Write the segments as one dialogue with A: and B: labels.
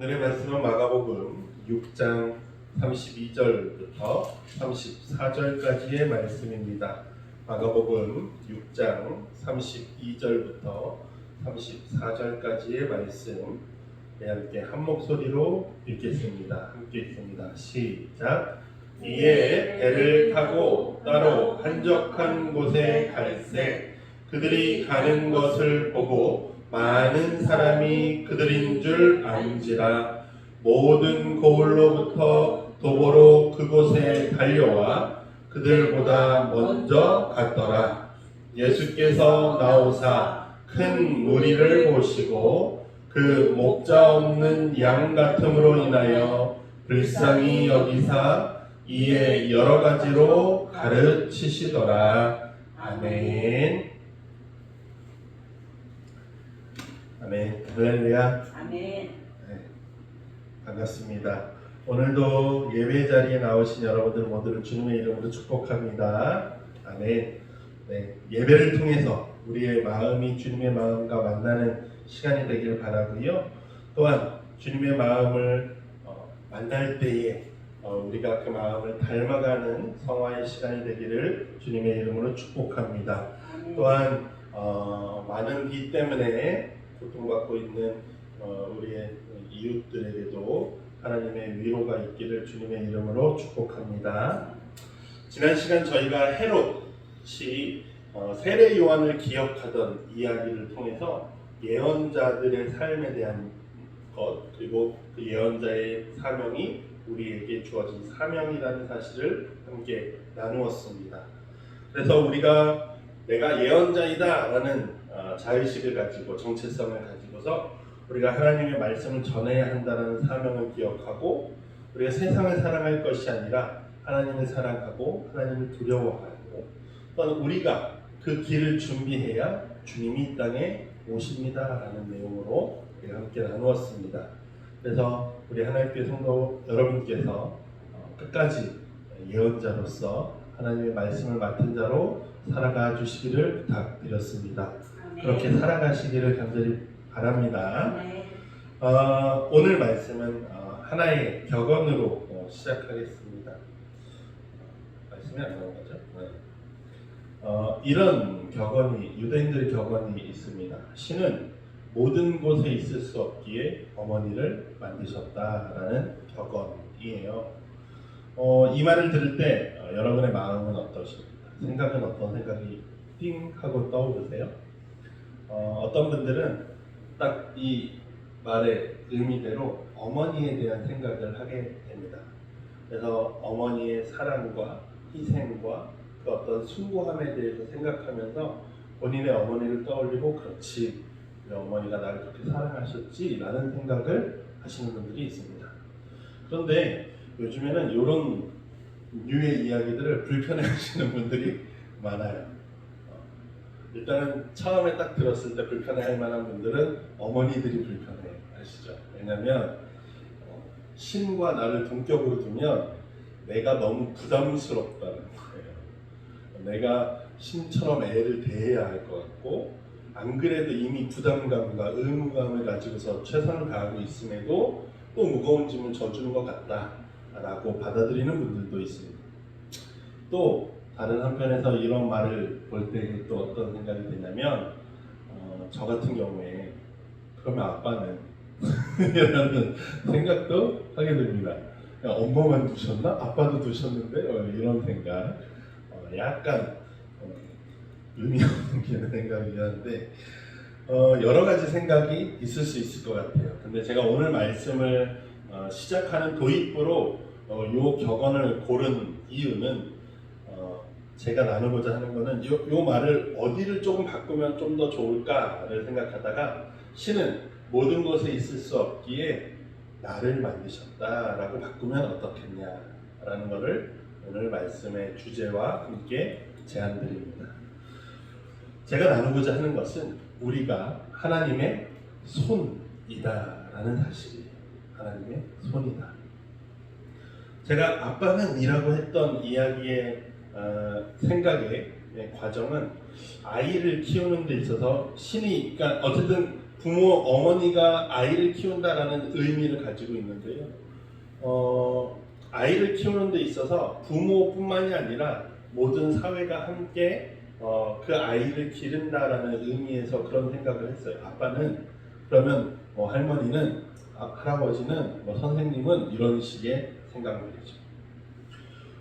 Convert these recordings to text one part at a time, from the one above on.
A: 오늘의 말씀은 마가복음 6장 32절부터 34절까지의 말씀입니다. 마가복음 6장 32절부터 34절까지의 말씀 함께 한 목소리로 읽겠습니다. 함께 읽습니다. 시작. 이에 배를 타고 따로 한적한 곳에 갈새 그들이 가는 것을 보고 많은 사람이 그들인 줄 안지라. 모든 고을로부터 도보로 그곳에 달려와 그들보다 먼저 갔더라. 예수께서 나오사 큰 무리를 보시고 그 목자 없는 양 같음으로 인하여 불쌍히 여기사 이에 여러 가지로 가르치시더라. 아멘. 아멘. 할렐루야.
B: 아멘.
A: 네, 반갑습니다. 오늘도 예배 자리에 나오신 여러분들 모두를 주님의 이름으로 축복합니다. 아멘. 네, 예배를 통해서 우리의 마음이 주님의 마음과 만나는 시간이 되길 바라고요. 또한 주님의 마음을 만날 때에 우리가 그 마음을 닮아가는 성화의 시간이 되기를 주님의 이름으로 축복합니다.
B: 아멘.
A: 또한 많은 비 때문에 고통받고 있는 우리의 이웃들에게도 하나님의 위로가 있기를 주님의 이름으로 축복합니다. 지난 시간 저희가 헤롯이 세례 요한을 기억하던 이야기를 통해서 예언자들의 삶에 대한 것, 그리고 그 예언자의 사명이 우리에게 주어진 사명이라는 사실을 함께 나누었습니다. 그래서 우리가 내가 예언자이다 라는 자의식을 가지고 정체성을 가지고서 우리가 하나님의 말씀을 전해야 한다는 사명을 기억하고 우리가 세상을 사랑할 것이 아니라 하나님을 사랑하고 하나님을 두려워하고 또한 우리가 그 길을 준비해야 주님이 이 땅에 오십니다 라는 내용으로 우리가 함께 나누었습니다. 그래서 우리 하나님께 성도 여러분께서 끝까지 예언자로서 하나님의 말씀을 맡은 자로 살아가 주시기를 부탁드렸습니다.
B: 아멘.
A: 그렇게 살아가시기를 간절히 바랍니다.
B: 아멘.
A: 오늘 말씀은 하나의 격언으로 시작하겠습니다. 말씀이 안 나온 거죠? 네. 이런 격언이 유대인들의 격언이 있습니다. 신은 모든 곳에 있을 수 없기에 어머니를 만드셨다라는 격언이에요. 이 말을 들을 때 여러분의 마음은 어떠십니까? 생각은 어떤 생각이 띵 하고 떠오르세요? 어떤 분들은 딱 이 말의 의미대로 어머니에 대한 생각을 하게 됩니다. 그래서 어머니의 사랑과 희생과 그 어떤 숭고함에 대해서 생각하면서 본인의 어머니를 떠올리고 그렇지, 우리 어머니가 나를 그렇게 사랑하셨지 라는 생각을 하시는 분들이 있습니다. 그런데 요즘에는 이런 류의 이야기들을 불편해 하시는 분들이 많아요. 일단은 처음에 딱 들었을 때 불편해 할 만한 분들은 어머니들이 불편해 하시죠. 왜냐면 신과 나를 동격으로 두면 내가 너무 부담스럽다는 거예요. 내가 신처럼 애를 대해야 할 것 같고 안 그래도 이미 부담감과 의무감을 가지고서 최선을 다하고 있음에도 또 무거운 짐을 져주는 것 같다라고 받아들이는 분들도 있습니다. 또 다른 한편에서 이런 말을 볼 때 또 어떤 생각이 드냐면 저 같은 경우에 그러면 아빠는 이라는 생각도 하게 됩니다. 엄마만 두셨나? 아빠도 두셨는데? 이런 생각 약간 의미 없는 생각이긴 한데 여러 가지 생각이 있을 수 있을 것 같아요. 근데 제가 오늘 말씀을 시작하는 도입부로 이 격언을 고른 이유는 제가 나누고자 하는 거는 요 말을 어디를 조금 바꾸면 좀 더 좋을까를 생각하다가 신은 모든 곳에 있을 수 없기에 나를 만드셨다라고 바꾸면 어떻겠냐라는 것을 오늘 말씀의 주제와 함께 제안드립니다. 제가 나누고자 하는 것은 우리가 하나님의 손이다라는 사실이에요. 하나님의 손이다. 제가 아빠는 이라고 했던 이야기의 생각의 과정은 아이를 키우는 데 있어서 신이, 그러니까 어쨌든 부모 어머니가 아이를 키운다라는 의미를 가지고 있는데요. 아이를 키우는 데 있어서 부모뿐만이 아니라 모든 사회가 함께 그 아이를 기른다라는 의미에서 그런 생각을 했어요. 아빠는 그러면 할머니는 할아버지는 선생님은 이런 식의 생각들이죠.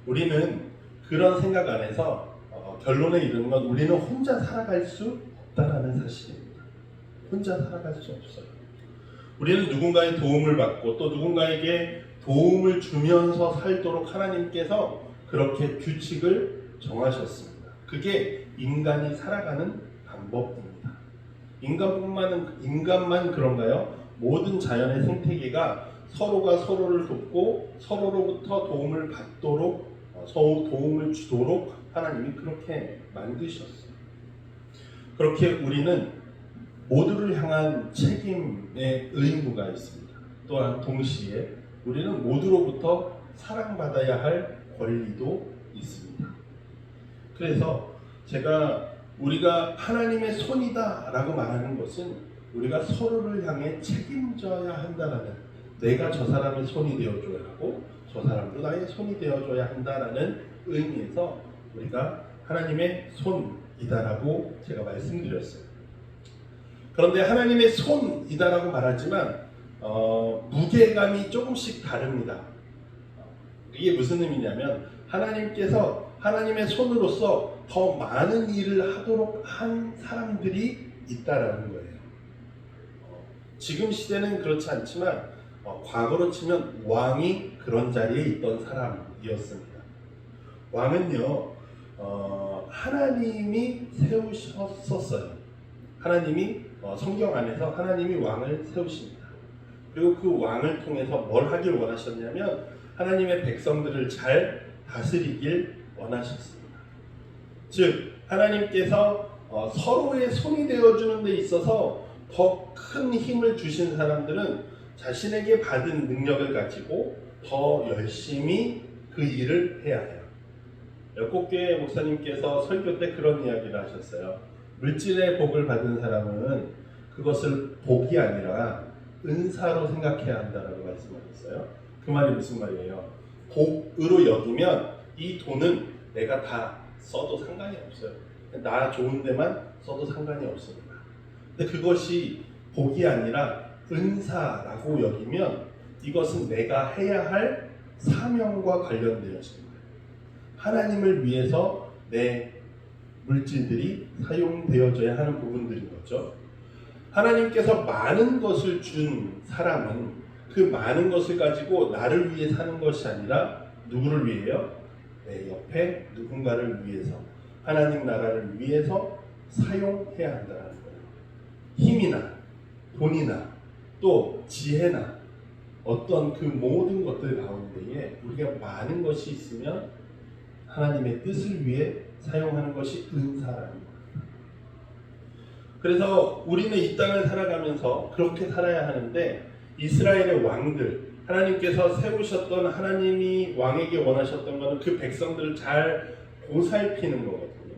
A: 우리는 그런 생각 안에서 결론에 이르는 건 우리는 혼자 살아갈 수 없다라는 사실입니다. 혼자 살아갈 수 없어요. 우리는 누군가의 도움을 받고 또 누군가에게 도움을 주면서 살도록 하나님께서 그렇게 규칙을 정하셨습니다. 그게 인간이 살아가는 방법입니다. 인간만 그런가요? 모든 자연의 생태계가 서로가 서로를 돕고 서로로부터 도움을 받도록 서로 도움을 주도록 하나님이 그렇게 만드셨어요. 그렇게 우리는 모두를 향한 책임의 의무가 있습니다. 또한 동시에 우리는 모두로부터 사랑받아야 할 권리도 있습니다. 그래서 우리가 하나님의 손이다 라고 말하는 것은 우리가 서로를 향해 책임져야 한다라는, 내가 저 사람의 손이 되어줘야 하고 저 사람도 나의 손이 되어줘야 한다라는 의미에서 우리가 하나님의 손이다라고 제가 말씀드렸어요. 그런데 하나님의 손이다라고 말하지만 무게감이 조금씩 다릅니다. 이게 무슨 의미냐면 하나님께서 하나님의 손으로서 더 많은 일을 하도록 한 사람들이 있다라는 거예요. 지금 시대는 그렇지 않지만 과거로 치면 왕이 그런 자리에 있던 사람이었습니다. 왕은요 하나님이 세우셨었어요. 하나님이 성경 안에서 하나님이 왕을 세우십니다. 그리고 그 왕을 통해서 뭘 하길 원하셨냐면 하나님의 백성들을 잘 다스리길 원하셨습니다. 즉 하나님께서 서로의 손이 되어주는 데 있어서 더 큰 힘을 주신 사람들은 자신에게 받은 능력을 가지고 더 열심히 그 일을 해야 해요. 역곡교회 목사님께서 설교 때 그런 이야기를 하셨어요. 물질의 복을 받은 사람은 그것을 복이 아니라 은사로 생각해야 한다라고 말씀하셨어요. 그 말이 무슨 말이에요? 복으로 여기면 이 돈은 내가 다 써도 상관이 없어요. 나 좋은 데만 써도 상관이 없습니다. 근데 그것이 복이 아니라 은사라고 여기면 이것은 내가 해야 할 사명과 관련되어진 거예요. 하나님을 위해서 내 물질들이 사용되어져야 하는 부분들인 거죠. 하나님께서 많은 것을 준 사람은 그 많은 것을 가지고 나를 위해 사는 것이 아니라 누구를 위해요? 내 옆에 누군가를 위해서, 하나님 나라를 위해서 사용해야 한다는 거예요. 힘이나 돈이나 또 지혜나 어떤 그 모든 것들 가운데에 우리가 많은 것이 있으면 하나님의 뜻을 위해 사용하는 것이 은사라는 겁니다. 그래서 우리는 이 땅을 살아가면서 그렇게 살아야 하는데 이스라엘의 왕들, 하나님께서 세우셨던, 하나님이 왕에게 원하셨던 것은 그 백성들을 잘 보살피는 거거든요.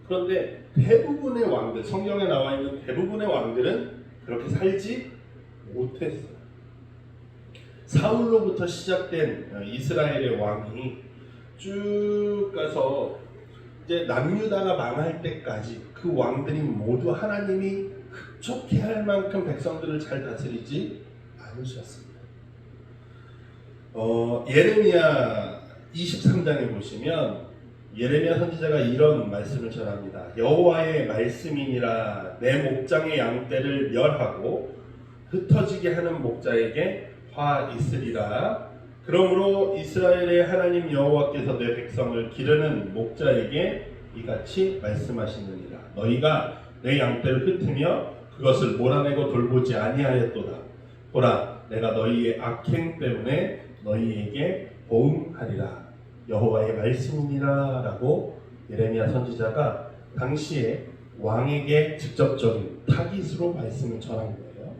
A: 그런데 대부분의 왕들, 성경에 나와 있는 대부분의 왕들은 그렇게 살지 못했어요. 사울로부터 시작된 이스라엘의 왕이 쭉 가서 이제 남유다가 망할 때까지 그 왕들이 모두 하나님이 흡족해 할 만큼 백성들을 잘 다스리지 않으셨습니다. 예레미야 23장에 보시면 예레미야 선지자가 이런 말씀을 전합니다. 여호와의 말씀이니라 내 목장의 양떼를 멸하고 흩어지게 하는 목자에게 화 있으리라. 그러므로 이스라엘의 하나님 여호와께서 내 백성을 기르는 목자에게 이같이 말씀하시느니라. 너희가 내 양떼를 흩으며 그것을 몰아내고 돌보지 아니하였도다. 보라, 내가 너희의 악행 때문에 너희에게 보응하리라. 여호와의 말씀이니라 라고 예레미야 선지자가 당시에 왕에게 직접적인 타깃으로 말씀을 전한 거예요.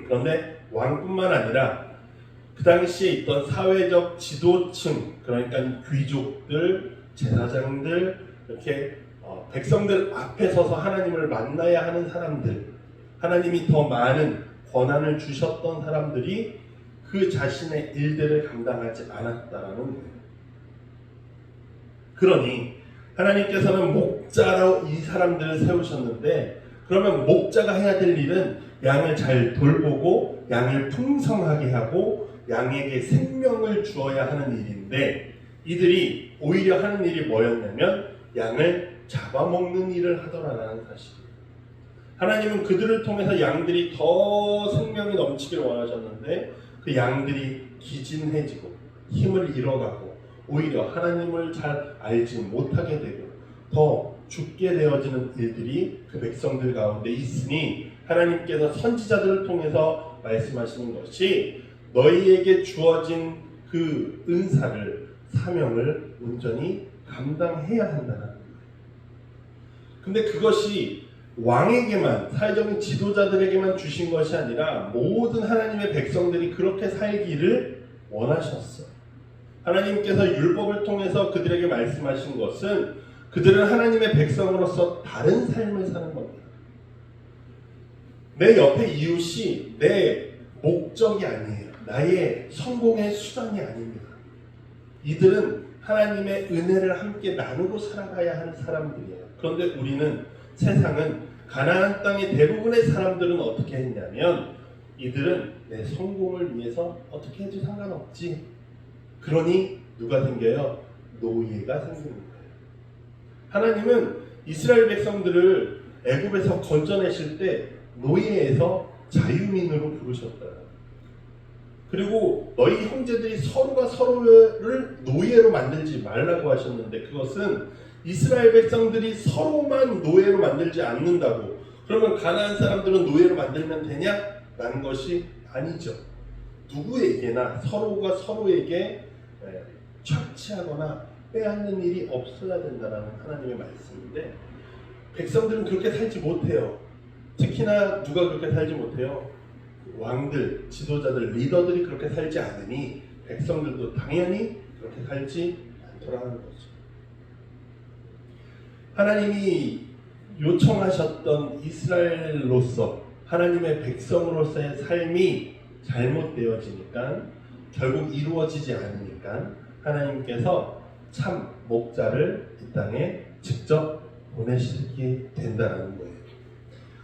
A: 그런데 왕뿐만 아니라 그 당시에 있던 사회적 지도층, 그러니까 귀족들, 제사장들, 이렇게 백성들 앞에 서서 하나님을 만나야 하는 사람들, 하나님이 더 많은 권한을 주셨던 사람들이 그 자신의 일들을 감당하지 않았다라는 거예요. 그러니 하나님께서는 목자로 이 사람들을 세우셨는데, 그러면 목자가 해야 될 일은 양을 잘 돌보고 양을 풍성하게 하고 양에게 생명을 주어야 하는 일인데, 이들이 오히려 하는 일이 뭐였냐면 양을 잡아먹는 일을 하더라라는 사실이에요. 하나님은 그들을 통해서 양들이 더 생명이 넘치기를 원하셨는데, 그 양들이 기진해지고 힘을 잃어가고 오히려 하나님을 잘 알지 못하게 되고 더 죽게 되어지는 일들이 그 백성들 가운데 있으니, 하나님께서 선지자들을 통해서 말씀하시는 것이 너희에게 주어진 그 은사를, 사명을 온전히 감당해야 한다는 거예요. 근데 그것이 왕에게만, 사회적인 지도자들에게만 주신 것이 아니라 모든 하나님의 백성들이 그렇게 살기를 원하셨어요. 하나님께서 율법을 통해서 그들에게 말씀하신 것은 그들은 하나님의 백성으로서 다른 삶을 사는 겁니다. 내 옆에 이웃이 내 목적이 아니에요. 나의 성공의 수단이 아닙니다. 이들은 하나님의 은혜를 함께 나누고 살아가야 하는 사람들이에요. 그런데 우리는, 세상은, 가나안 땅의 대부분의 사람들은 어떻게 했냐면, 이들은 내 성공을 위해서 어떻게 해도 상관없지. 그러니 누가 생겨요? 노예가 생기는 거예요. 하나님은 이스라엘 백성들을 애굽에서 건져내실 때 노예에서 자유민으로 부르셨다. 그리고 너희 형제들이 서로가 서로를 노예로 만들지 말라고 하셨는데, 그것은 이스라엘 백성들이 서로만 노예로 만들지 않는다고, 그러면 가나안 사람들은 노예로 만들면 되냐? 라는 것이 아니죠. 누구에게나 서로가 서로에게 착취하거나 빼앗는 일이 없어야 된다는 하나님의 말씀인데, 백성들은 그렇게 살지 못해요. 특히나 누가 그렇게 살지 못해요? 왕들, 지도자들, 리더들이 그렇게 살지 않으니 백성들도 당연히 그렇게 살지 않더라는 거죠. 하나님이 요청하셨던 이스라엘로서, 하나님의 백성으로서의 삶이 잘못되어지니까, 결국 이루어지지 않으니까 하나님께서 참 목자를 이 땅에 직접 보내시게 된다는 거예요.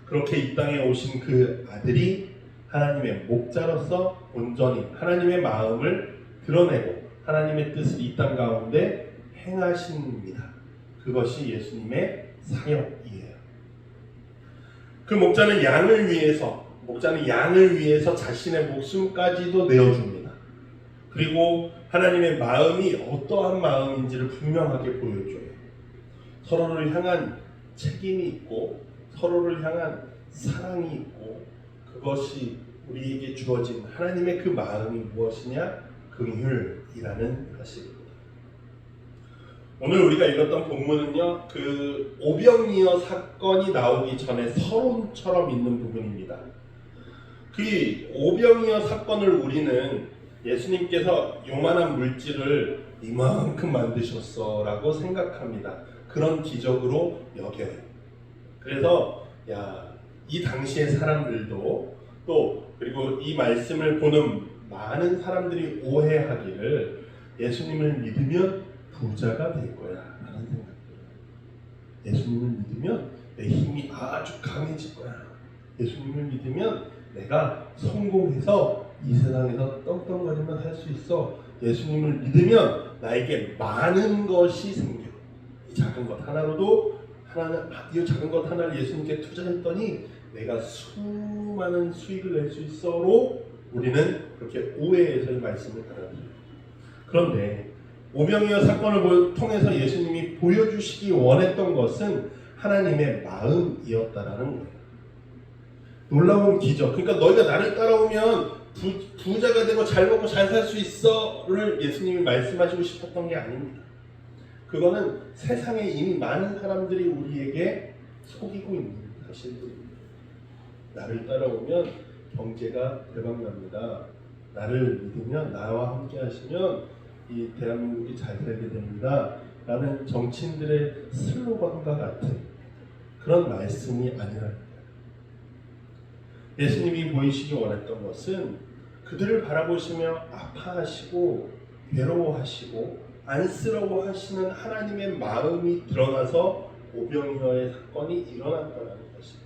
A: 그렇게 이 땅에 오신 그 아들이 하나님의 목자로서 온전히 하나님의 마음을 드러내고 하나님의 뜻을 이 땅 가운데 행하십니다. 그것이 예수님의 사역이에요. 그 목자는 양을 위해서 자신의 목숨까지도 내어줍니다. 그리고 하나님의 마음이 어떠한 마음인지를 분명하게 보여줘요. 서로를 향한 책임이 있고 서로를 향한 사랑이 있고, 그것이 우리에게 주어진 하나님의 그 마음이 무엇이냐? 긍휼이라는 사실입니다. 오늘 우리가 읽었던 본문은요, 그 오병이어 사건이 나오기 전에 서론처럼 있는 부분입니다. 그 오병이어 사건을 우리는 예수님께서 요만한 물질을 이만큼 만드셨어 라고 생각합니다. 그런 기적으로 여겨요. 그래서 이 당시의 사람들도, 또 그리고 이 말씀을 보는 많은 사람들이 오해하기를, 예수님을 믿으면 부자가 될 거야 라는 생각이에요. 예수님을 믿으면 내 힘이 아주 강해질 거야. 예수님을 믿으면 내가 성공해서 이 세상에서 떵떵거리면 할 수 있어. 예수님을 믿으면 나에게 많은 것이 생겨. 이 작은 것 하나로도, 이 작은 것 하나를 예수님께 투자했더니 내가 수많은 수익을 낼 수 있어로 우리는 그렇게 오해해서 이 말씀을 받아들여요. 그런데 오병이어 사건을 통해서 예수님이 보여주시기 원했던 것은 하나님의 마음이었다라는 거예요. 놀라운 기적. 그러니까 너희가 나를 따라오면 부자가 되고 잘 먹고 잘 살 수 있어를 예수님이 말씀하시고 싶었던 게 아닙니다. 그거는 세상에 이미 많은 사람들이 우리에게 속이고 있는 사실들입니다. 나를 따라오면 경제가 대박납니다. 나를 믿으면, 나와 함께 하시면 이 대한민국이 잘 살게 됩니다. 라는 정치인들의 슬로건과 같은 그런 말씀이 아니라, 예수님이 보이시기 원했던 것은 그들을 바라보시며 아파하시고 괴로워하시고 안쓰러워하시는 하나님의 마음이 드러나서 오병이어의 사건이 일어났다는 것입니다.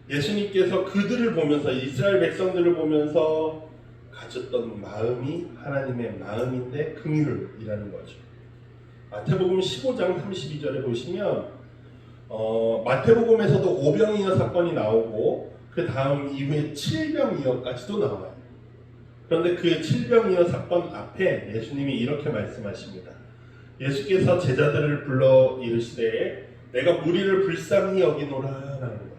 A: 예수님께서 그들을 보면서 이스라엘 백성들을 보면서 가졌던 마음이 하나님의 마음인데 긍휼이라는 거죠. 마태복음 15장 32절에 보시면 마태복음에서도 오병이어 사건이 나오고 그 다음 이후에 칠병이어까지도 나와요. 그런데 그 칠병이어 사건 앞에 예수님이 이렇게 말씀하십니다. 예수께서 제자들을 불러 이르시되 내가 무리를 불쌍히 여기노라 라는 거예요.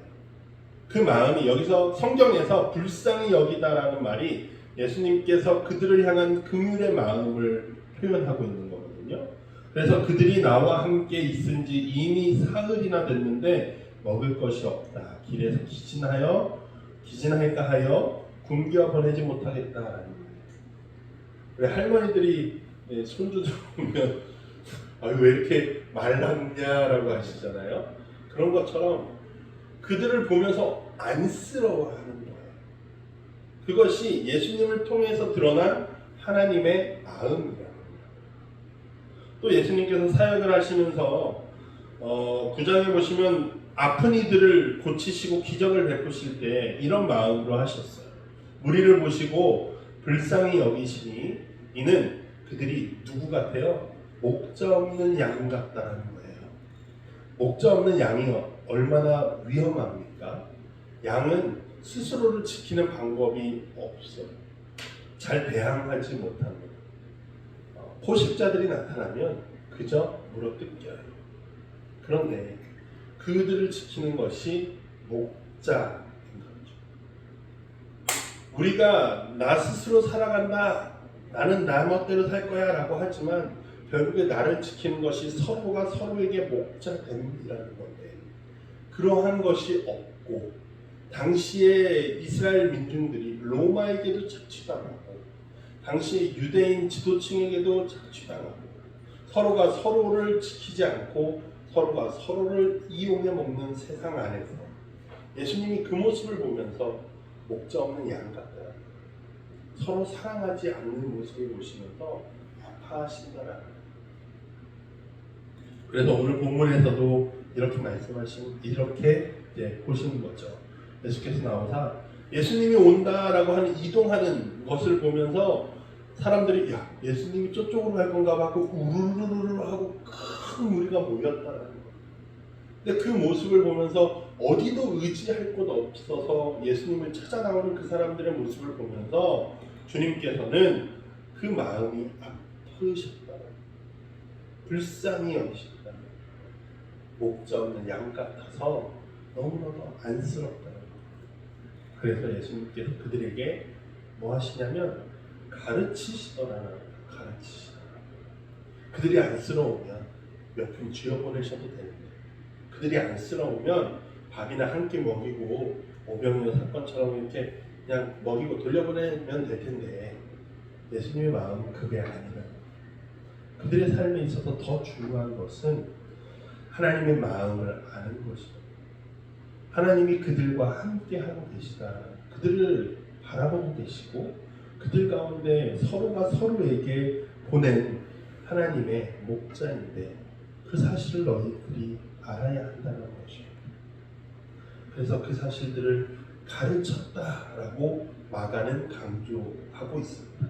A: 그 마음이 여기서 성경에서 불쌍히 여기다라는 말이 예수님께서 그들을 향한 긍휼의 마음을 표현하고 있는 거거든요. 그래서 그들이 나와 함께 있은 지 이미 사흘이나 됐는데 먹을 것이 없다. 길에서 기진할까 하여 굶겨 보내지 못하겠다라는 거예요. 왜 할머니들이 손주들 보면 왜 이렇게 말랐냐라고 하시잖아요. 그런 것처럼 그들을 보면서 안쓰러워하는 거예요. 그것이 예수님을 통해서 드러난 하나님의 마음이라는 거예요. 또 예수님께서 사역을 하시면서 9장에 보시면 아픈 이들을 고치시고 기적을 베푸실 때 이런 마음으로 하셨어요. 무리를 보시고 불쌍히 여기시니 이는 그들이 누구 같아요? 목자 없는 양 같다는 거예요. 목자 없는 양이 얼마나 위험합니까? 양은 스스로를 지키는 방법이 없어요. 잘 배양하지 못합니다. 포식자들이 나타나면 그저 물어뜯겨요. 그런데 그들을 지키는 것이 목자인 거죠. 우리가 나 스스로 살아간다, 나는 나 멋대로 살 거야 라고 하지만 결국에 나를 지키는 것이 서로가 서로에게 목자됨이라는 건데, 그러한 것이 없고 당시에 이스라엘 민중들이 로마에게도 착취당하고 당시 유대인 지도층에게도 착취당하고 서로가 서로를 지키지 않고 서로가 서로를 이용해 먹는 세상 안에서 예수님이 그 모습을 보면서 목자 없는 양 같다, 서로 사랑하지 않는 모습을 보시면서 아파하신다라는 거예요. 그래서 오늘 본문에서도 이렇게 보시는 거죠. 예수께서 나오사 예수님이 온다라고 하는 이동하는 것을 보면서 사람들이 예수님이 저쪽으로 갈 건가 봐 하고 우르르르 하고 큰 무리가 모였다라는 거예요. 근데 그 모습을 보면서 어디도 의지할 곳 없어서 예수님을 찾아 나오는 그 사람들의 모습을 보면서 주님께서는 그 마음이 아프셨다, 불쌍히 여기셨다, 목자 없는 양 같아서 너무너무 안쓰럽다. 그래서 예수님께서 그들에게 뭐 하시냐면 가르치시더라. 그들이 안쓰러우면 몇 푼 쥐어보내셔도 되는데, 그들이 안쓰러우면 밥이나 한 끼 먹이고 오병이어 사건처럼 이렇게 그냥 먹이고 돌려보내면 될 텐데, 예수님의 마음은 그게 아니라 그들의 삶에 있어서 더 중요한 것은 하나님의 마음을 아는 것이다. 하나님이 그들과 함께 하고 계시다. 그들을 바라보고 계시고 그들 가운데 서로가 서로에게 보낸 하나님의 목자인데 그 사실을 너희들이 알아야 한다는 것입니다. 그래서 그 사실들을 가르쳤다라고 마가는 강조하고 있습니다.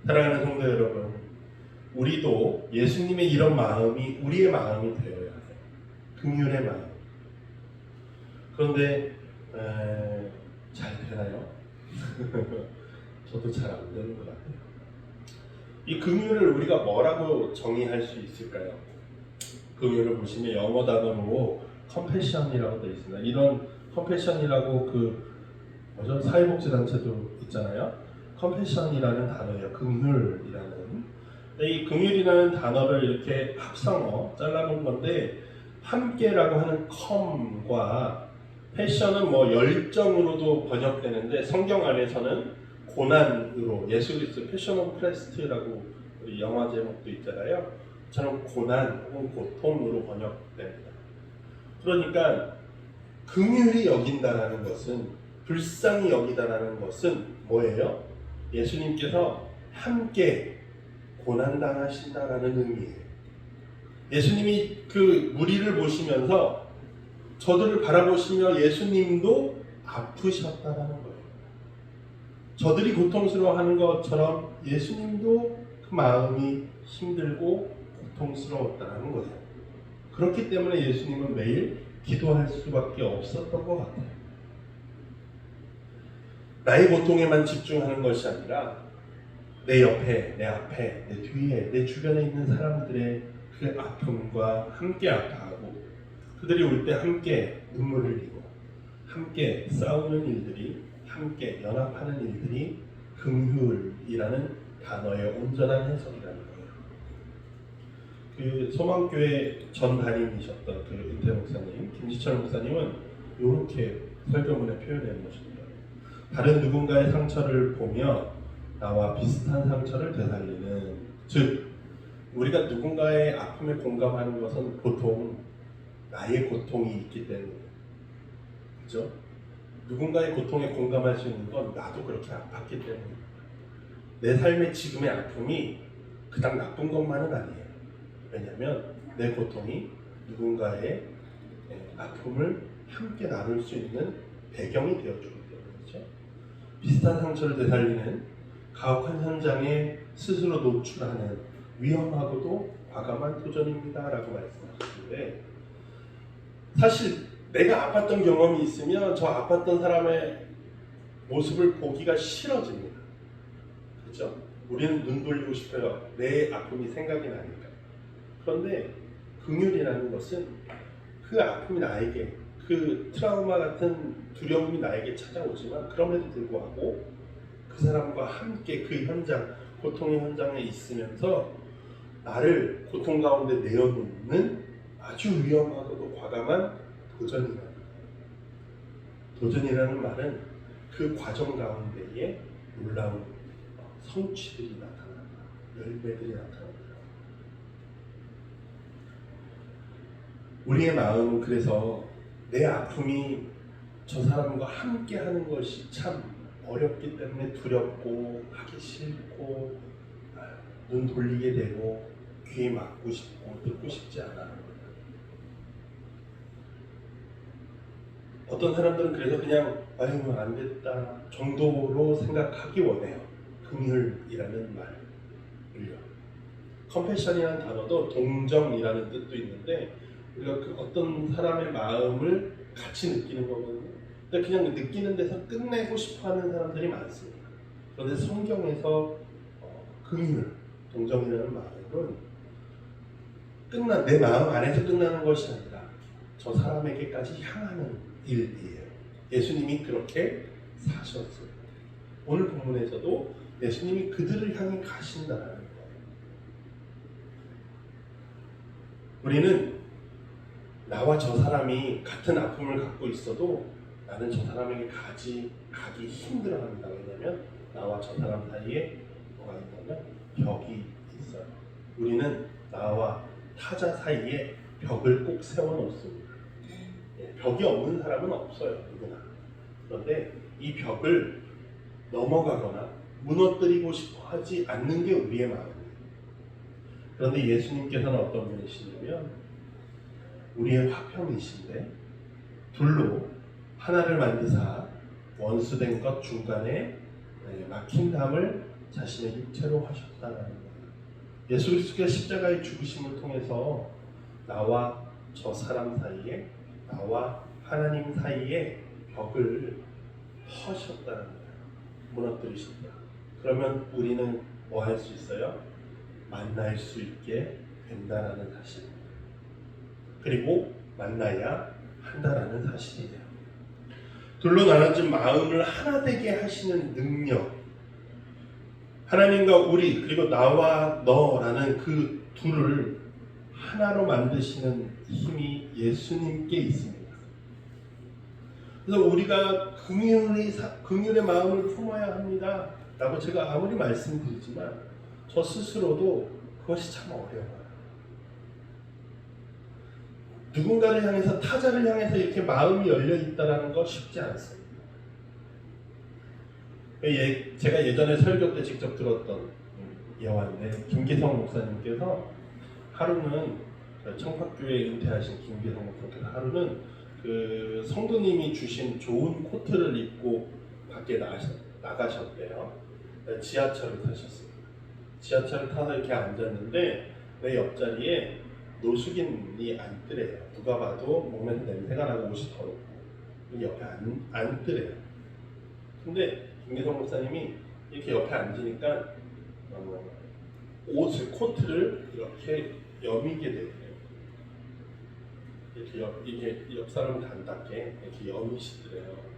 A: 사랑하는 성도 여러분, 우리도 예수님의 이런 마음이 우리의 마음이 되어야 해요. 긍휼의 마음. 그런데 잘 되나요? 저도 잘 안 되는 것 같아요. 이 긍휼을 우리가 뭐라고 정의할 수 있을까요? 긍휼을 보시면 영어 단어로 컴패션이라고 되어 있습니다. 이런 컴패션이라고 사회복지단체도 있잖아요. 컴패션이라는 단어예요. 긍휼이라는. 이 긍휼이라는 단어를 이렇게 합성어 잘라놓은 건데, 함께라고 하는 컴과 패션은 열정으로도 번역되는데, 성경 안에서는 고난으로, 예수 그리스도 패션 오브 크라이스트라고 우리 영화 제목도 있잖아요. 저는 고난 혹은 고통으로 번역됩니다. 그러니까 긍휼히 여긴다라는 것은, 불쌍히 여기다라는 것은 뭐예요? 예수님께서 함께 고난당하신다라는 의미예요. 예수님이 그 무리를 보시면서 저들을 바라보시며 예수님도 아프셨다라는 거예요. 저들이 고통스러워하는 것처럼 예수님도 그 마음이 힘들고 고통스러웠다는 거예요. 그렇기 때문에 예수님은 매일 기도할 수밖에 없었던 것 같아요. 나의 고통에만 집중하는 것이 아니라 내 옆에, 내 앞에, 내 뒤에, 내 주변에 있는 사람들의 그 아픔과 함께 아파하고 그들이 올 때 함께 눈물을 흘리고 함께 싸우는 일들이, 함께 연합하는 일들이 긍휼이라는 단어의 온전한 해석이라는 거예요. 그 소망교회 전 담임이셨던 그 은퇴 목사님, 김지철 목사님은 이렇게 설교문에 표현해 놓으십니다. 다른 누군가의 상처를 보며 나와 비슷한 상처를 되살리는, 즉 우리가 누군가의 아픔에 공감하는 것은 보통 나의 고통이 있기 때문에, 그렇죠? 누군가의 고통에 공감할 수 있는 건 나도 그렇게 아팠기 때문입니다. 내 삶의 지금의 아픔이 그닥 나쁜 것만은 아니에요. 왜냐하면 내 고통이 누군가의 아픔을 함께 나눌 수 있는 배경이 되어주기 때문이죠. 비슷한 상처를 되살리는 가혹한 현장에 스스로 노출하는 위험하고도 과감한 도전입니다 라고 말씀하셨는데, 사실 내가 아팠던 경험이 있으면 저 아팠던 사람의 모습을 보기가 싫어집니다. 그렇죠? 우리는 눈 돌리고 싶어요. 내 아픔이 생각이 나니까. 그런데 긍휼이라는 것은 그 아픔이 나에게, 그 트라우마 같은 두려움이 나에게 찾아오지만 그럼에도 불구하고 그 사람과 함께 그 현장, 고통의 현장에 있으면서 나를 고통 가운데 내어놓는 아주 위험하고도 과감한 도전이라는 말은 그 과정 가운데에 놀라운 성취들이 나타난다, 열매들이 나타난다. 우리의 마음은 그래서 내 아픔이 저 사람과 함께 하는 것이 참 어렵기 때문에 두렵고 하기 싫고 눈 돌리게 되고 귀에 막고 싶고 듣고 싶지 않아. 어떤 사람들은 그래서 그냥 아유 안 됐다 정도로 생각하기 원해요. 긍휼이라는 말을요. 컴패션이라는 단어도 동정이라는 뜻도 있는데 우리가 그 어떤 사람의 마음을 같이 느끼는 거거든요. 근데 그냥 느끼는 데서 끝내고 싶어하는 사람들이 많습니다. 그런데 성경에서 긍휼, 동정이라는 말은 내 마음 안에서 끝나는 것이 아니라 저 사람에게까지 향하는 일이에요. 예수님이 그렇게 사셨어요. 오늘 본문에서도 예수님이 그들을 향해 가신다는 거예요. 우리는 나와 저 사람이 같은 아픔을 갖고 있어도 나는 저 사람에게 가기 힘들어합니다. 왜냐하면 나와 저 사람 사이에 뭐가 있냐면 벽이 있어요. 우리는 나와 타자 사이에 벽을 꼭 세워놓습니다. 벽이 없는 사람은 없어요. 누구나. 그런데 이 벽을 넘어가거나 무너뜨리고 싶어 하지 않는 게 우리의 마음이에요. 그런데 예수님께서는 어떤 분이시냐면 우리의 화평이신데 둘로 하나를 만드사 원수된 것 중간에 막힌 담을 자신의 육체로 하셨다는 거예요. 예수 그리스도의 십자가의 죽으심을 통해서 나와 저 사람 사이에, 나와 하나님 사이에 벽을 허셨다는 거예요. 무너뜨리셨다. 그러면 우리는 뭐 할 수 있어요? 만날 수 있게 된다라는 사실입니다. 그리고 만나야 한다라는 사실이에요. 둘로 나눠진 마음을 하나 되게 하시는 능력, 하나님과 우리 그리고 나와 너라는 그 둘을 하나로 만드시는 힘이 예수님께 있습니다. 그래서 우리가 긍휼의 마음을 품어야 합니다 라고 제가 아무리 말씀드리지만 저 스스로도 그것이 참 어려워요. 누군가를 향해서 타자를 향해서 이렇게 마음이 열려 있다라는 거 쉽지 않습니다. 제가 예전에 설교 때 직접 들었던 예화인데 김기성 목사님께서 하루는 청학교에 은퇴하신 김기성 목사님께서 하루는 그 성도님이 주신 좋은 코트를 입고 밖에 나가셨대요. 지하철을 타셨습니다. 지하철을 타서 이렇게 앉았는데 내 옆자리에 노숙인이 앉더래요. 누가 봐도 몸에서 냄새가 나고 옷이 더럽고 옆에 앉더래요. 근데 김기성 목사님이 이렇게 옆에 앉으니까 옷을 코트를 이렇게 여미게 되네요. 이게 옆 사람은 단답게 이렇게 여미시더래요.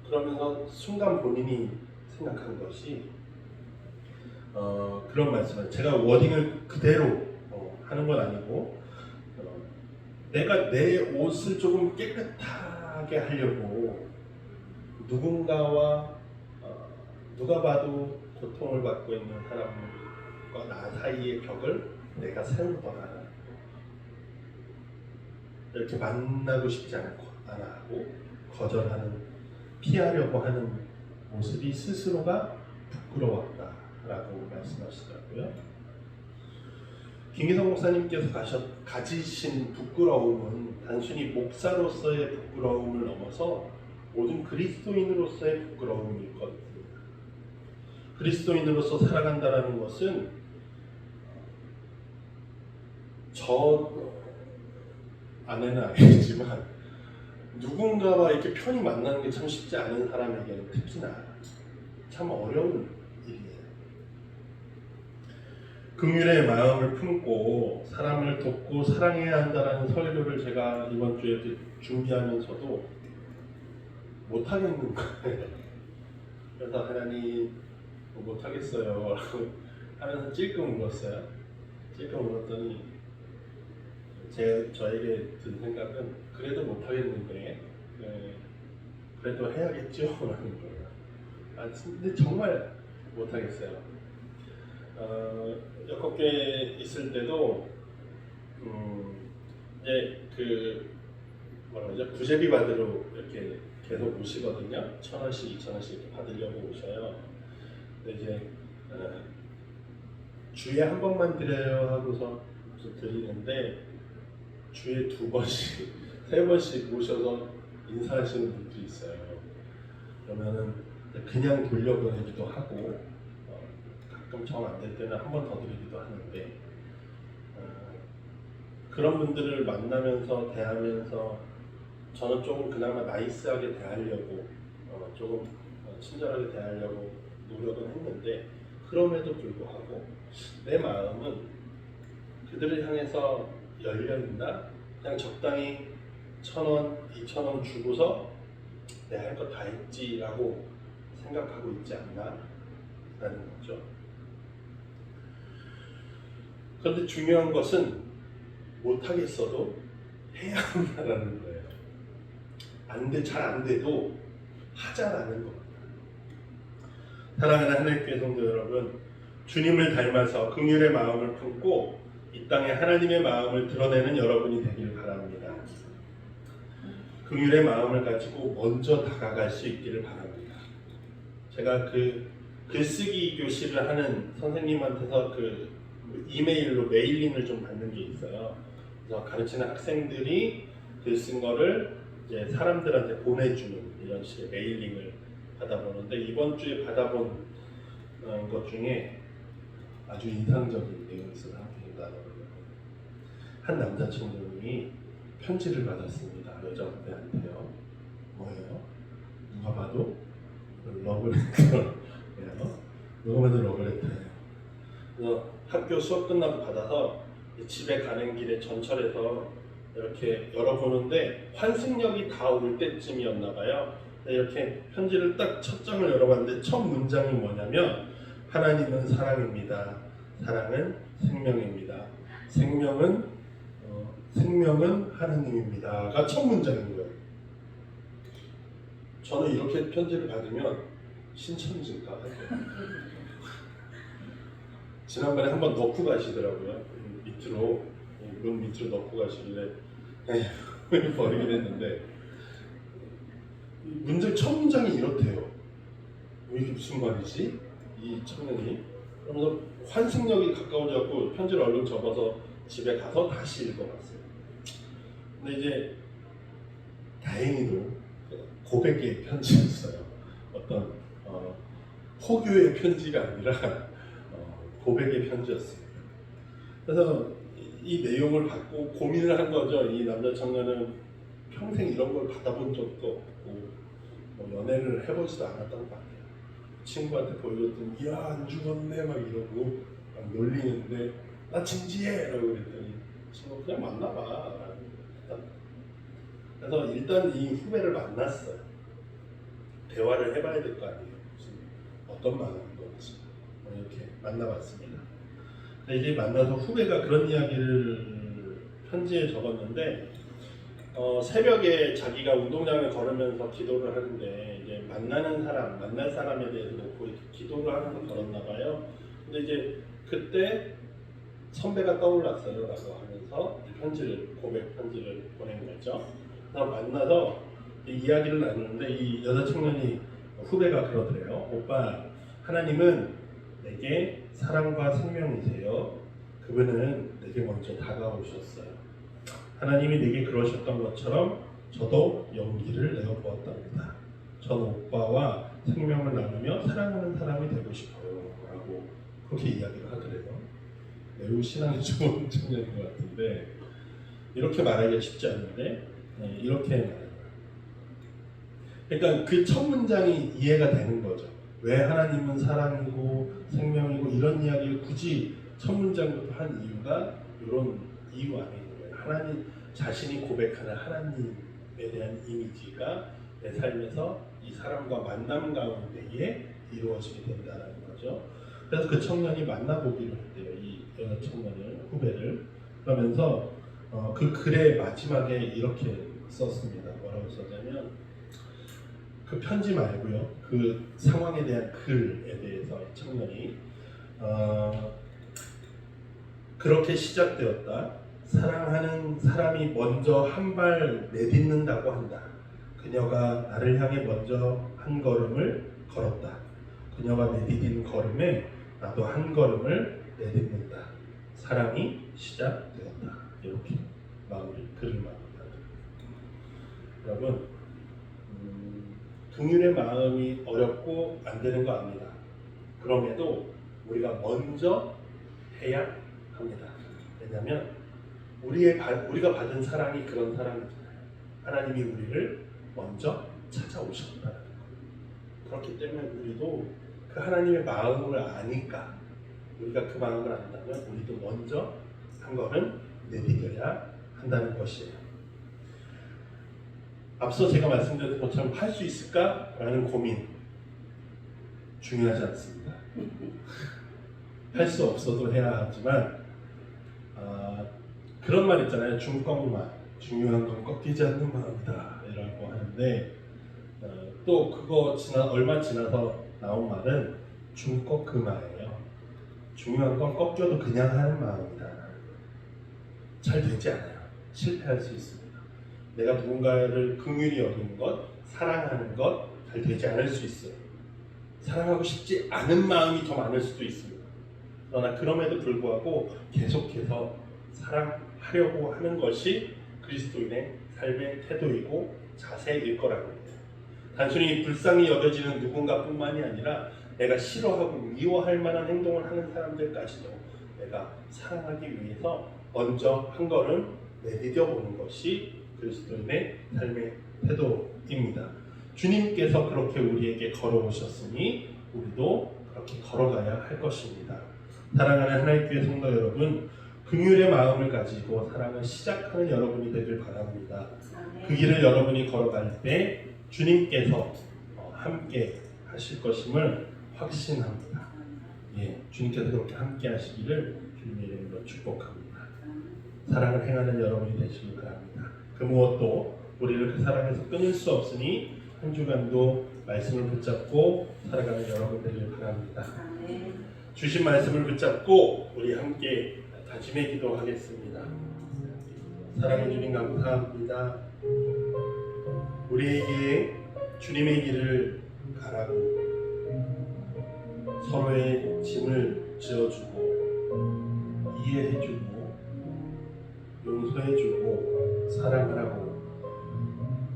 A: 그러면서 순간 본인이 생각한 것이 그런 말씀을 제가 워딩을 그대로 하는 건 아니고 내가 내 옷을 조금 깨끗하게 하려고 누군가와 누가 봐도 고통을 받고 있는 사람과 나 사이의 벽을 내가 세우거나 이렇게 만나고 싶지 않아 하고 거절하는 피하려고 하는 모습이 스스로가 부끄러웠다라고 말씀하시더라고요. 김기성 목사님께서 가지신 부끄러움은 단순히 목사로서의 부끄러움을 넘어서 모든 그리스도인으로서의 부끄러움이 있거든요. 그리스도인으로서 살아간다는 것은 저 아내는 아니지만 누군가와 이렇게 편히 만나는 게 참 쉽지 않은 사람에게는 특히나 참 어려운 일이에요. 긍휼의 마음을 품고 사람을 돕고 사랑해야 한다는 설교를 제가 이번 주에 준비하면서도 못하겠는 거예요. 그래서 하나님 못하겠어요 라고 하면서 찔끔 울었어요. 찔끔 울었더니 저에게 든 생각은 그래도 못하겠는데 그래도 해야겠죠 라는 거예요. 근데 정말 못하겠어요. 역학교에 있을 때도 이제 그 구제비 받으러 이렇게 계속 오시거든요. 1,000원씩 2,000원씩 이렇게 받으려고 오셔요. 근데 이제 주에 한 번만 드려요 하고서 드리는데 주에 2번씩 3번씩 오셔서 인사하시는 분들이 있어요. 그러면은 그냥 돌려보내기도 하고 가끔 정 안 될 때는 한 번 더 드리기도 하는데 그런 분들을 만나면서 대하면서 저는 조금 그나마 나이스하게 대하려고 조금 친절하게 대하려고 노력은 했는데 그럼에도 불구하고 내 마음은 그들을 향해서 열려있나? 그냥 적당히 1,000원, 2,000원 주고서 내 할 거 다 했지라고 생각하고 있지 않나? 라는 거죠. 그런데 중요한 것은 못하겠어도 해야 한다는 거예요. 잘 안 돼도 하자라는 겁니다. 사랑하는 하나님의 성도 여러분, 주님을 닮아서 긍휼의 마음을 품고 이 땅에 하나님의 마음을 드러내는 여러분이 되길 바랍니다. 긍휼의 마음을 가지고 먼저 다가갈 수 있기를 바랍니다. 제가 그 글쓰기 교실을 하는 선생님한테서 그 이메일로 메일링을 좀 받는 게 있어요. 그래서 가르치는 학생들이 글 쓴 거를 이제 사람들한테 보내주는 이런 식의 메일링을 받아보는데 이번 주에 받아본 것 중에 아주 인상적인 내용이 있어서 함께 나눠보려고. 한 남자친구분이 편지를 받았습니다. 여자 후배한테요. 뭐예요? 누가 봐도 러브레터예요. 누가 봐도 러브레터예요. 그래서 학교 수업 끝나고 받아서 집에 가는 길에 전철에서 이렇게 열어보는데 환승역이 다 올 때쯤이었나 봐요. 이렇게 편지를 딱 첫 장을 열어봤는데 첫 문장이 뭐냐면 하나님은 사랑입니다. 사랑은 생명입니다. 생명은 하나님입니다가 첫 문장인 거예요. 저는 이렇게 편지를 받으면 신천지인가 할게요. 지난번에 한번 넣고 가시더라고요. 문 밑으로 넣고 가시길래 버리긴 했는데 첫 문장이 이렇대요. 이게 무슨 말이지? 이 청년이 그러면서 환승역이 가까워져갖고 편지를 얼른 접어서 집에 가서 다시 읽어봤어요. 근데 이제 다행히도 고백의 편지였어요. 어떤 포교의 편지가 아니라 고백의 편지였습니다. 그래서 이 내용을 받고 고민을 한 거죠. 이 남자 청년은 평생 이런 걸 받아본 적도 없고 연애를 해보지도 않았던 거 같아요. 친구한테 보여줬더니 이야 안 죽었네 막 이러고 막 놀리는데 나 진지해 라고 그랬더니 친구가 그냥 만나봐 라고 했답니다. 그래서 일단 이 후배를 만났어요. 대화를 해봐야 될 거 아니에요. 무슨 어떤 마음인 건지 이렇게 만나봤습니다. 이제 만나서 후배가 그런 이야기를 편지에 적었는데 새벽에 자기가 운동장을 걸으면서 기도를 하는데 이제 만날 사람에 대해서 놓고 이렇게 기도를 하면서 걸었나 봐요. 근데 이제 그때 선배가 떠올랐어요 라고 하면서 고백 편지를 보낸 거죠. 그래서 만나서 이야기를 나누는데 이 여자 청년이 후배가 그러더래요. 오빠, 하나님은 내게 사랑과 생명이세요. 그분은 내게 먼저 다가오셨어요. 하나님이 내게 그러셨던 것처럼 저도 용기를 내어보았답니다. 전 오빠와 생명을 나누며 사랑하는 사람이 되고 싶어요 라고 그렇게 이야기를 하더래요. 매우 신앙이 좋은 청년인 것 같은데 이렇게 말하기가 쉽지 않은데 이렇게 말해요. 그러니까 그 첫 문장이 이해가 되는 거죠. 왜 하나님은 사랑이고 생명이고 이런 이야기를 굳이 첫 문장부터 한 이유가 이런 이유 안에 있는 거예요. 하나님 자신이 고백하는 하나님에 대한 이미지가 내 삶에서 이 사람과 만남 가운데에 이루어지게 된다는 거죠. 그래서 그 청년이 만나보기로 했대요. 이 여자 청년을, 후배를. 그러면서 그 글의 마지막에 이렇게 썼습니다. 뭐라고 썼냐면 그 편지 말고요. 그 상황에 대한 글에 대해서 청년이 그렇게 시작되었다. 사랑하는 사람이 먼저 한 발 내딛는다고 한다. 그녀가 나를 향해 먼저 한 걸음을 걸었다. 그녀가 내디딘 걸음에 나도 한 걸음을 내딛는다. 사랑이 시작되었다. 이렇게 글을 마무리합니다. 여러분, 긍휼의 마음이 어렵고 안 되는 거 압니다. 그럼에도 우리가 먼저 해야 합니다. 왜냐하면 우리가 받은 사랑이 그런 사랑이잖아요. 하나님이 우리를 먼저 찾아오셨다는 거예요. 그렇기 때문에 우리도 그 하나님의 마음을 아니까 우리가 그 마음을 안다면 우리도 먼저 한 걸음 내디뎌야 한다는 것이에요. 앞서 제가 말씀드린 것처럼 할 수 있을까라는 고민 중요하지 않습니다. 할 수 없어도 해야 하지만 그런 말 있잖아요. 중꺾만 중요한 건 꺾이지 않는 마음이다 라고 하는데 또 그거 얼마 지나서 나온 말은 중꺾음아예요. 중요한 건 꺾여도 그냥 하는 마음이다. 잘 되지 않아요. 실패할 수 있습니다. 내가 누군가를 긍휼히 여기는 것, 사랑하는 것 잘 되지 않을 수 있어요. 사랑하고 싶지 않은 마음이 더 많을 수도 있습니다. 그러나 그럼에도 불구하고 계속해서 사랑하려고 하는 것이 그리스도인의 삶의 태도이고 자세일 거라고 해요. 단순히 불쌍히 여겨지는 누군가뿐만이 아니라 내가 싫어하고 미워할 만한 행동을 하는 사람들까지도 내가 사랑하기 위해서 먼저 한 걸음 내디뎌 보는 것이 그리스도인의 삶의 태도입니다. 주님께서 그렇게 우리에게 걸어오셨으니 우리도 그렇게 걸어가야 할 것입니다. 사랑하는 하나님교회 성도 여러분, 긍휼의 마음을 가지고 사랑을 시작하는 여러분이 되길 바랍니다. 그 길을 여러분이 걸어갈 때 주님께서 함께 하실 것임을 확신합니다. 주님께서 그렇게 함께 하시기를 주님의 이름으로 축복합니다. 사랑을 행하는 여러분이 되시기 바랍니다. 그 무엇도 우리를 그 사랑에서 끊을 수 없으니 한 주간도 말씀을 붙잡고 살아가는 여러분 되길 바랍니다. 주신 말씀을 붙잡고 우리 함께 다짐의 기도하겠습니다. 사랑해 주님 감사합니다. 우리에게 주님의 길을 가라고 서로의 짐을 지어주고 이해해주고 용서해주고 사랑하라고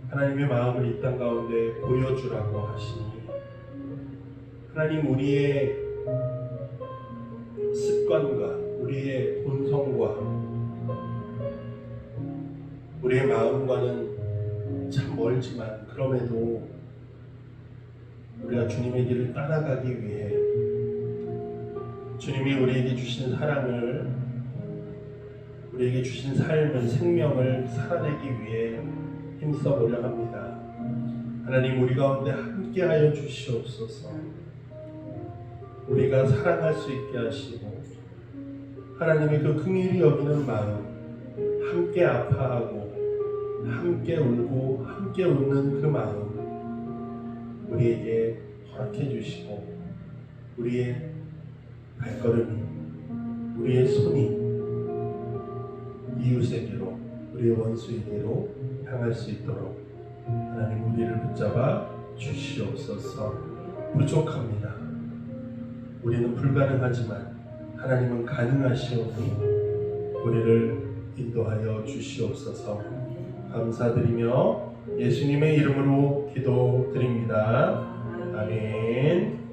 A: 하나님의 마음을 이 땅 가운데 보여주라고 하시니 하나님 우리의 습관과 우리의 본성과 우리의 마음과는 참 멀지만 그럼에도 우리가 주님의 길을 따라가기 위해 주님이 우리에게 주신 사랑을 우리에게 주신 삶을 생명을 살아내기 위해 힘써보려 합니다. 하나님 우리 가운데 함께하여 주시옵소서. 우리가 사랑할 수 있게 하시고 하나님의 그 긍휼히 여기는 마음 함께 아파하고 함께 울고 함께 웃는 그 마음 우리에게 허락해 주시고 우리의 발걸음이 우리의 손이 이웃에게로 우리의 원수에게로 향할 수 있도록 하나님 우리를 붙잡아 주시옵소서. 부족합니다. 우리는 불가능하지만 하나님은 가능하시오니 우리를 인도하여 주시옵소서. 감사드리며 예수님의 이름으로 기도드립니다. 아멘.